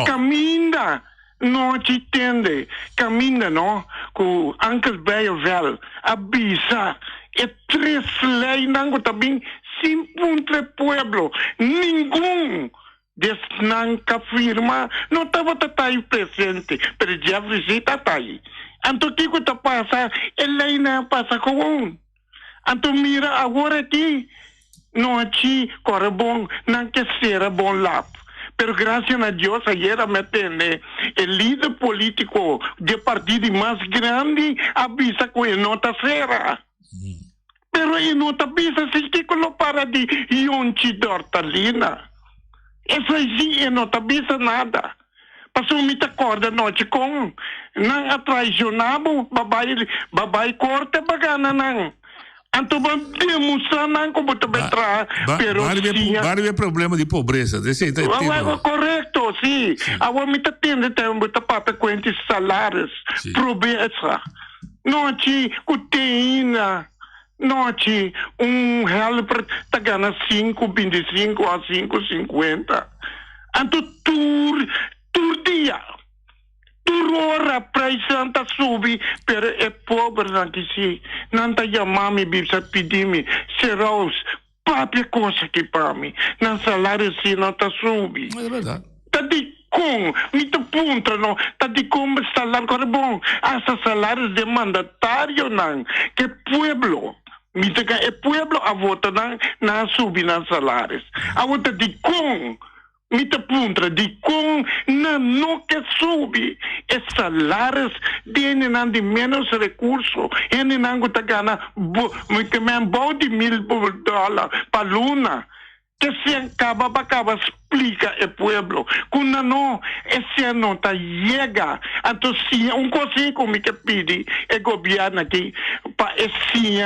H: Caminha. Não te entende. Caminha, não? Com Uncle Beyovel. Abisa. É 3 leis, não também. Simple pueblo. Nenhum desse não afirma. Não estava aí presente. Mas Jeffrey está aí. Então, o que está passando? Ele ainda passa com Então, mira, agora aqui. Não aqui, corre bom. Não quer ser bom lá. pero gracias a Dios ayer me tiene el líder político de partido más grande avisa que no está cera. Pero no está avisa si que lo para de Yonchi Dortalina. Eso sí, no está avisa nada. Passou muita corda noite com não atraicionado babai corta bagana não então vamos demonstrar não como também pero
C: vários problema de pobreza desse
H: correto sim agora me tá tendo muita pata com esses salários pobreza noite proteína noite real para tá ganhando 5,25 a 5,50 então tur dia, tur hora preço tá subi, pero é pobre não que se não tá chamando bisa pedir-me serás papia coisa que para mim, não salário se não tá subi.
C: É verdade.
H: Tá de com, me tá punta não, tá de como salário é bom, essa salário de mandatário não, que pueblo. Mita é pueblo a votar não subir nos salários. A votar de com Mita puntra de com não que sube os salários de menos recursos e não está ganhando muito bom de $1,000 para luna que se acaba explica o pueblo quando não esse não tá chega então se coisa como que pede o governo aqui para esse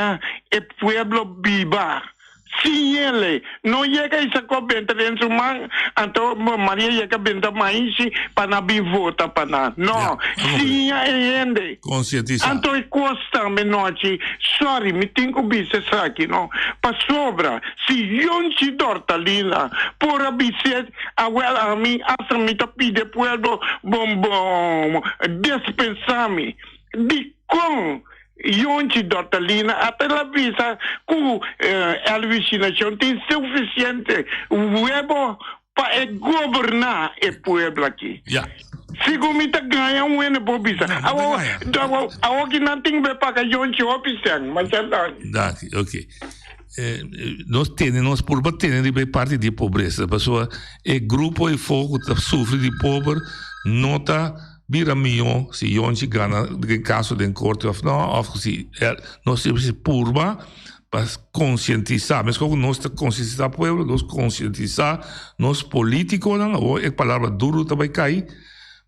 H: o pueblo viva. Si ele não chega a essa cobertura em suma, então Maria chega a vender mais para não vota para nada. Não, si ele
C: conscientizar.
H: Então custa me noite. Sorry, me tenho que biser aqui não. Para sobra, se Yonchi Dortalina por biser a mim asa me tá pide puedo bom dispensar-me de com Yonchi Dortalina até a visa que a vacinação tem suficiente huevo para governar o pueblo aqui. Se comita ganha ano por visa. Agora que não tem que pagar Yonchi oficial, mas é
C: verdade. Ok. Nós por bater de parte de pobreza, pessoa é grupo e fogo que sofre de pobre, nota vira milhão se Yonchi ganha em caso de corte ou não, ou se nós temos purba para conscientizar, mas como nós conscientizar o povo, nós conscientizar nós políticos, não, ou a palavra duro também cai,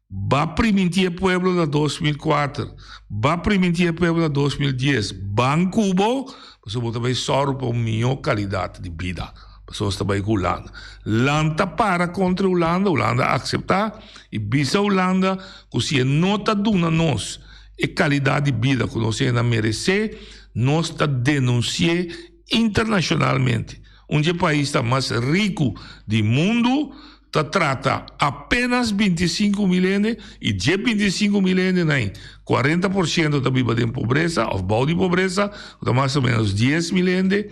C: vai permitir o povo na 2004, vai permitir o povo na 2010, Banco Cubo, você também sorro para uma melhor qualidade de vida. Pessoas também com Holanda. Holanda para contra Holanda, Holanda aceitar e bisa Holanda que se não está dando nós a qualidade de vida que nós ainda merecer, nós está denunciando internacionalmente. Onde o país está mais rico do mundo, trata apenas 25 milhões e de 25 milhões nem 40% da viva de pobreza, ou bau de pobreza, está mais ou menos 10 milhões.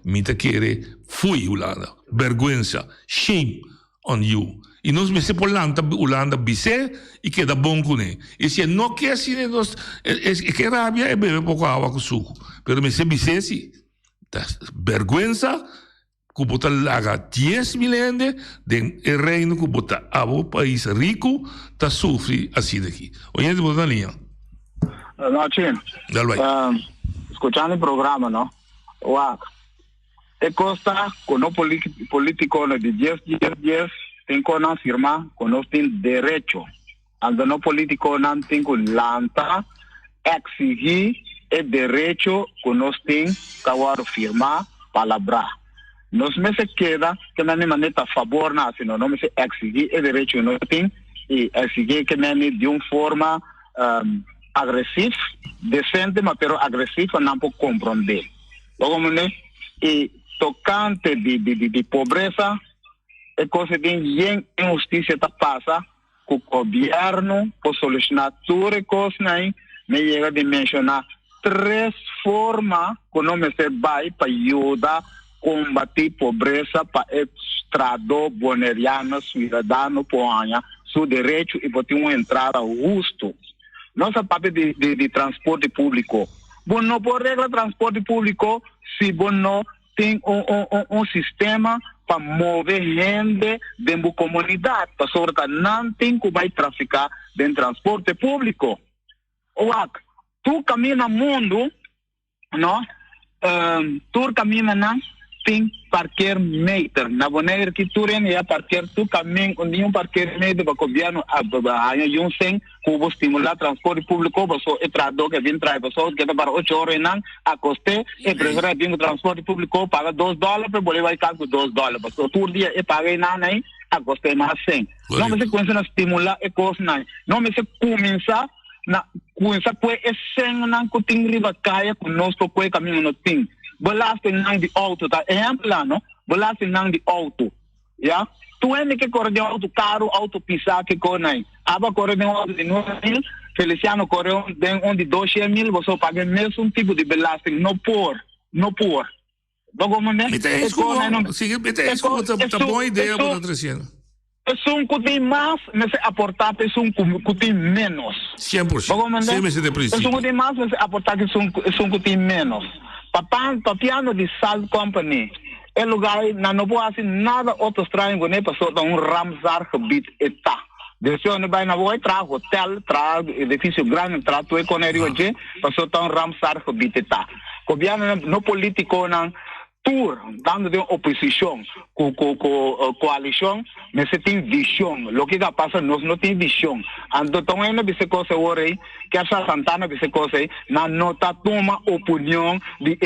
C: Mita querer fui Holanda, vergüenza, shame on you. E nós me se por Holanda bise e queda bom com ele. E se não quer assim, nós que rabia é beber pouco água com suco. Pero me se bise se vergüenza que bota laga 10 milhões de reino que bota a país rico tá sofre assim daqui. Olha de botar na linha.
E: Não, Tim. Escutando o programa, não? Uau. E costa con un político de 10 tem que não firmar, que não tem direito. Ando no político não tem que lançar, exigir o direito que nós tem que firmar, palavra. Nós me se queda que não é maneira a favor, não, não me se exigir o direito que nós tem e exigir que não de uma forma agressiva, decente, mas agressiva não pode compreender. Logo, e tocante de pobreza, é coisa de injustiça que passa, que o governo, por solucionar todas as coisas, me chega de mencionar 3 formas que não me vai para ajudar a combater a pobreza para o estado boneriano, cidadano, ponha seu direito e para ter uma entrada justa. Nossa parte de transporte público. Bom, não por regra transporte público, se bom não tem um sistema para mover gente dentro da comunidade, para sobre que não tem que vai traficar dentro do transporte público. Oak, tu caminha no mundo, não? Tu caminha na tem parqueiro meter. Na maneira que tu é parqueiro, tu caminha com nenhum parqueiro meter para o governo a um sem como estimular transporte público, você é trador que vem trazer pessoas que para 8 horas não a custe e prefere vir transporte público paga $2 para poder vai cá com $2, porque todo dia é paga não aí a custe mais 100. Não me se começa a estimular e coisa não me se começa na começa com é 100 não que tem riba caia conosco com o caminho no tem. Belasting nang di auto, tá? Exemplo, não? Belasting nang di auto, ya? Tu é que corre de auto caro, auto pisar que corre, aba corre de auto de 9.000, Feliciano corre de 200.000, você paga mesmo tipo de belasting, não por.
C: Mas é isso tá boa ideia para o Treciano.
E: É um que tem mais, mas aportar é um que tem menos.
C: 100%. Sim, mas é de princípio.
E: É um que tem mais, mas aportar é um que tem menos. Papiano de Salt Company é lugar não pode assim nada outro estranho quando passou da Ramsar gebied eta. Desceu no vai na boa tra hotel tra edifício grande tra tu economia hoje passou da Ramsar gebied eta. Governo no político não tour dando de oposição com coalição mas tem visão o que está passando nós não tem visão ando tão ainda bisa coisa hoje que a Santana bisa coisa na nota toma opinião de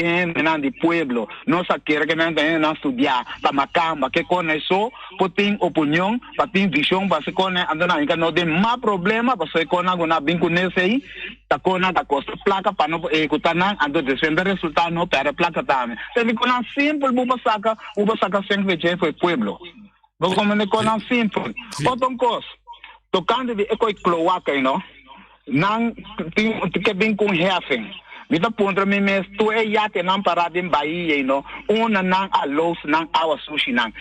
E: de pueblo nós quer que não estudar para macamba que conheceu por tem opinião para tem visão para se conhe ando na não tem mais problema para se conhe na bem conhece aí tá conhe da costa placa para não escutar não ando defender resultado não para placa também se com simple buba saca sempre já foi pueblo vamos comer com simple outro coisa tocando de eco cloaca não tem que bem com refém me dá ponto me mes tu é já que não parado em Bahia não uma não a luz não a sushi não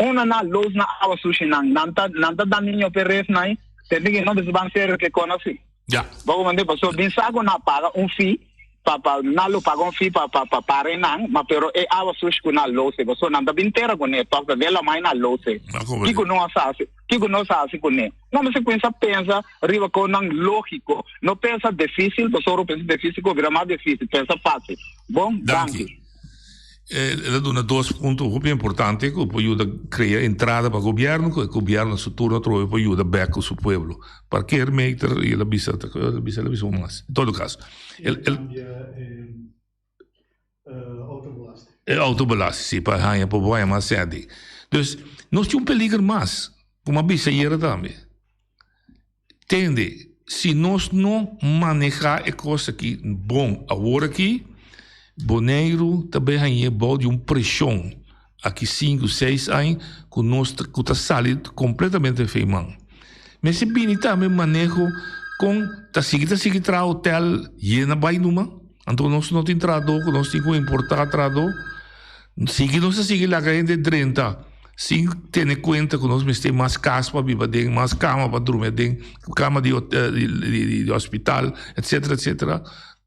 E: uma na luz na a sushi não tá dando peref não tem que não desbancer que conhece
C: já
E: vamos mandar pessoa bem saco na paga fee para nalo pagam fee para nang mas pero é awa sushi com na lose você não dá inteira com ele toca dela mais na lose que não sabe com ele não mas se pensa riba com nang lógico não pensa difícil pessoa pensa difícil com vira mais difícil pensa fácil bom danke
C: ela dá dois pontos muito importantes que ajuda a criar entrada para o governo, que o governo no futuro trova para ajudar back o seu povo. Parqueiro meter e ela bisa mais. Em todo caso, autobelasting, sim, para ganhar para boa mais sede. Então, nós temos peligro mais, como a bisa era também. Entende? Se nós não manejar a coisa aqui bom agora aqui Boneiro também aí de pressão aqui 5, 6 anos que nós que está salido completamente feimão. Mas se bem também manejo com tá seguir tra hotel e na vai numa, então nós não tem trador, nós tem que importar trador. Seguir lá que de 30, sem ter conta que nós temos mais casa para viver, mais cama para dormir, cama de hospital, etc.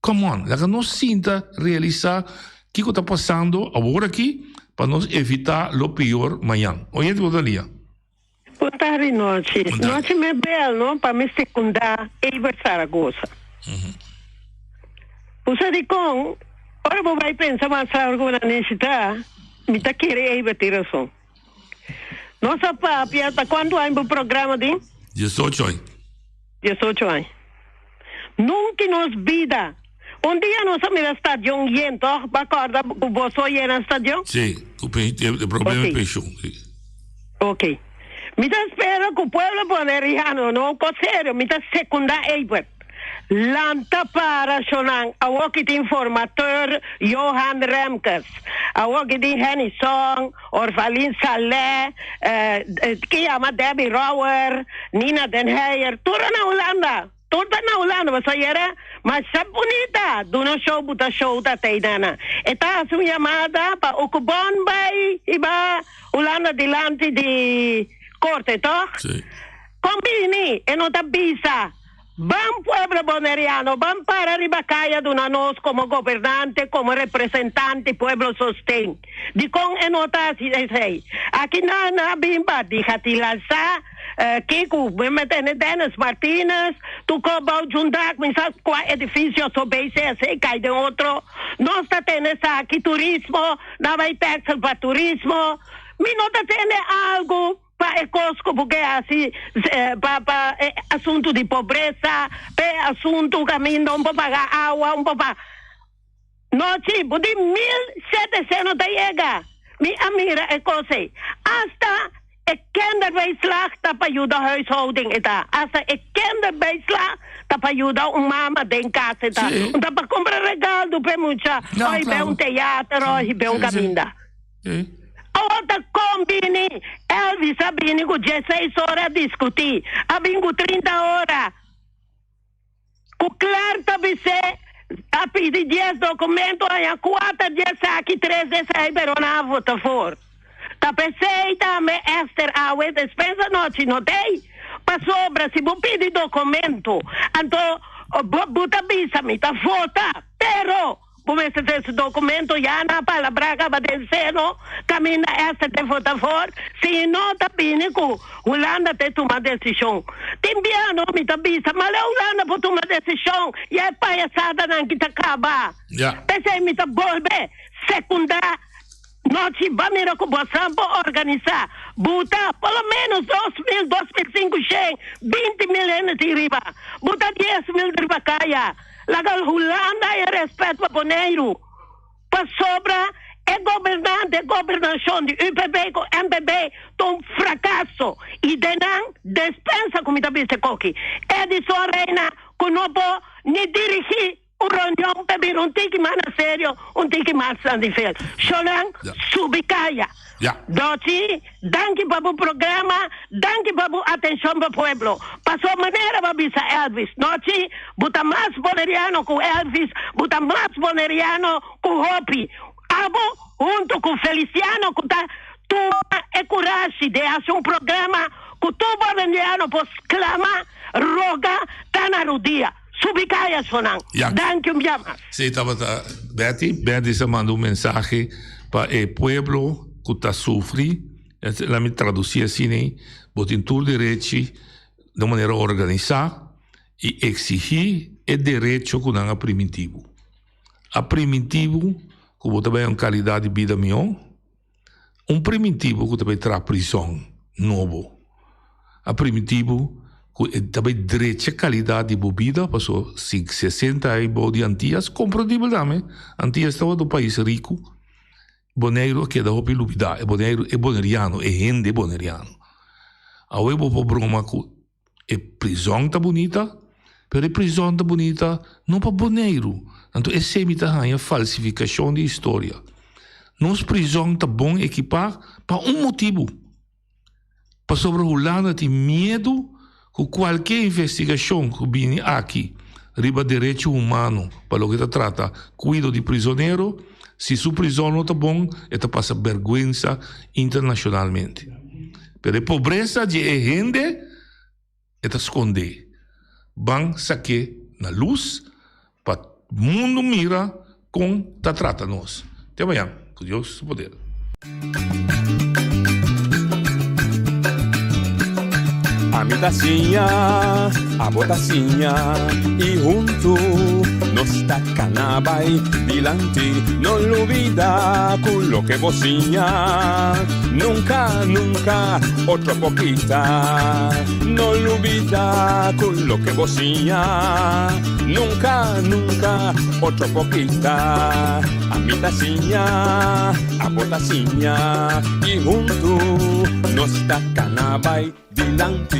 C: Come on, lá que nós sinta realizar o que está passando agora aqui para nós evitar o pior amanhã. Oi, Dalia.
I: Boa tarde, noite. Noite me belo, não? Para me secundar, Eiber Zaragoza. Você diz com, agora você vai pensar mais algo na necessidade, me está querendo Eiber ter razão. Nossa papia, está quando há um programa de?
C: 18 anos.
I: 18 anos. Nunca nos vida. Dia nós estamos no estádio e então, acorda, você ia no estádio?
C: Sim, o problema é peixão.
I: Ok. Me espero que o povo poneriano não sério, me secundar Eiber. Lanta para Shonan, a que tem formateur Johan Remkes, a que tem Henny Song, Orvalin Saleh, que chama Debbie Rauer, Nina Den Heyer, tudo na Holanda. Toda na Holanda, você era, mas é bonita. Do no show, buta show da Tainana. Esta é uma chamada para o Cubon vai e para Holanda delante de corte, tá?
C: Sim.
I: Combine, e não tá bisa. Van pueblo boneriano, van para Ribacaya de nos como gobernante, como representante, pueblo sostén. Di con enota si sei. Aquí na bimba, di hatilanza, Kiku, me tene Dennis Martinez, tu cobau jundak, me sa qua edificio so base, se cai de outro. Nós tá tendo aqui turismo, na vai taxa para turismo. Mi não tá tendo algo para ecosco, porque assim, para assunto de pobreza, para assunto que não pode pagar água, não pode pagar. Não, tipo, de 1.700 da chega. Mi amira é coisa. Hasta kinderbijslag dat bij jou de huishouding is daar. Als er kinderbijslag dat bij jou de mama den casa is daar.
C: Sí.
I: Dat bij comprar regalo bij mucha.
C: No,
I: Hoy bij un teatro, hoy bij un caminda.
C: Sí.
I: Outra combine, Elvis Sabine com 16 horas a discutir. A bingo 30 horas. Com claro também se a pedir 10 documentos, a 4 dias aqui, 3 dias aí, pero não vota for. Ta pensei também Esther Awe despensa noite não tem. Para sobra se vou pedir documento, então bota bisa me tá vota, pero por esse documento já na palavra que vai dizer no caminho esta de votar for, se não tá bem com Holanda tem tomar decisão. Tem bem não me tá bisa, mas a Holanda pode tomar decisão e a palhaçada não que tá acaba. Pensei me tá volver secundar. Nós vamos recuperação para organizar. Botar pelo menos 2.000, 2.500, 20 milhões de riba. Botar 10 mil de riba caia. Lagar Holanda e respeito para o dinheiro. Para sobra, é governante, é governação de UPB com MPB, um fracasso. E denan dispensa como está vista coque. É de sua reina, que não pode nem dirigir reunião para um tique mais sério, um tique mais santifel. Cholang, subicaya. Doci, danke para o programa, danke para a atenção para o pueblo. Passou maneira para bisa Elvis. Doci, buta mais boneriano com Elvis, buta mais boneriano com Hopi. Abo, junto com Feliciano, com tu é coragem de fazer um programa com tu boneriano para clamar, roga, tá na rodia. Subicaya sonang. Danke llama.
C: Sí, Betty se mandó un mensaje para el pueblo que está sufriendo. La me traducía así, botin tu derecho de manera organizada y exigir el derecho que dan a primitivo. A primitivo que vos também una calidad de vida mejor. Un primitivo que também trae prisión novo. A primitivo também direita qualidade de bebida, passou 60 anos de Antillas, compreendível também. Antillas estava do país rico, boneiro que dá opilubida, é boneiro, é boneriano, é gente boneriano. Aí vou por broma que é prisão tá bonita, mas a prisão tá bonita não para boneiro. Então, esse é a falsificação de história. Nossa prisão tá bom equipar para motivo. Para sobre Holanda tem medo que qualquer investigação que viene aqui, riba direito humano, para o que se trata, cuido de prisioneiro, se sua prisão não está bom, ela passa vergonha internacionalmente. Mas a pobreza de gente, ela esconde. Vão sacar na luz, para o mundo mira como está trata nós. Até amanhã, com Deus poder.
B: A mi tacinha, a botacinha e junto nos tacanabay dilante, no olvida con lo que vocinha, nunca, nunca, otra poquita, no olvida con lo que vocinha, nunca, nunca, otra poquita, a mi tacinha, a botacinha e junto nos tacanabay dilante.